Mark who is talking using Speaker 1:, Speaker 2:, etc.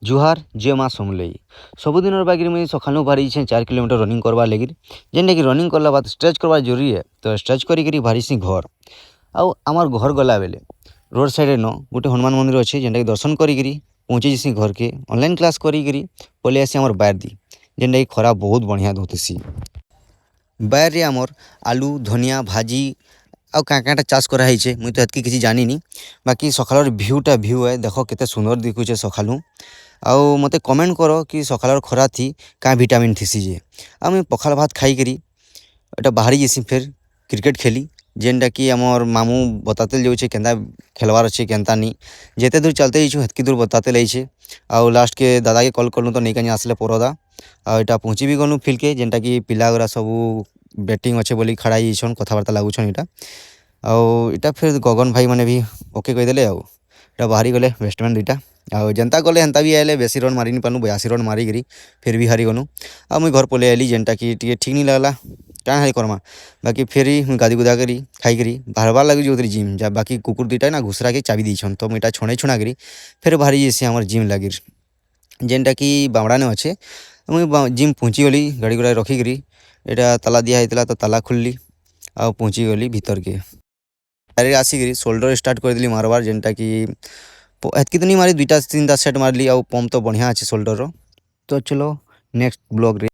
Speaker 1: जुहार जय माँ समलई सबुदिन बागी मुझे सकालू बाहरी 4 किलोमीटर रनिंग करवार लगी जेनटा कि रनिंग करला बाद स्ट्रेच करवा जरूरी है। तो स्ट्रेच करी बाहरी घर आमर घर गला बेले रोड साइड न गोटे हनुमान मंदिर अच्छे जेनटा कि दर्शन करी पहुँची जैसी घर के ऑनलाइन क्लास करी पलि आसी आमर बायर दी जेनटा कि खरा बहुत बढ़िया दौतीसी बायर रे आमर आलू धनिया भाजी आउ क्या चाष कराई मुई तो एतकी किसी जानी बाकी सकाल भ्यूटा भ्यू है देख केते सुंदर दिखुचे सकालू आउ मते कमेंट करो कि सकाल खरा थी क्या विटामिन थीसी जे आ मुई पखाल भात खाई एटा बाहरी जैसी फिर क्रिकेट खेली जेनटा कि आमर मामू बताते जाऊे केन्ता खेलवार अच्छे केन्ता नहीं जेते दूर चलते जाइछू हेतकी दूर बताते लाइछे आउ लास्ट के दादा के कॉल कलु तो नहीं आसले परदा आटा पहुँची भी गलु फिल्ड के जेनटा कि पिलागुरा सबू बैटिंग अच्छे बोली खड़ा जाइछन कथबार्ता लागुछन इटा आउ इटा फिर गगन भाई मैंने भी ओके कहीदेले आउ इटा बाहरी गले बेस्टमैन दुईटा आउ जनता गले हेन्ता भी आए बेसी रन मारी नहीं पानु 82 रन मारिकी फिर भी हारी गनु आ मुई घर पलि आइली जेनटा कि ठीक नहीं लगला क्या हाई करमा बाकी फिर गादी गुदा करी खाई बाहरबार लगे जो जिम जा बाकी कुकुर दुईटा ना घुसरा के चाबी दीछन तो मुझा छुणा छुणा करी फिर बाहरी जैसे आमर जिम लगी जेनटा कि बामड़ाने अच्छे मुई जिम पहुँची गली गाड़ी गुड़ा रखिकी यहाँ ताला दिया होता तो ताला खुलली आ पहुँची गली भीतर के डायरेक्ट आसिक शोल्डर स्टार्ट करदेली मारबार जेनटा कि हेतकी तो नहीं मारी 2टा 3टा सेट मारली आ पंप तो बढ़िया अच्छे शोल्डर तो चलो नेक्स्ट ब्लॉग रे।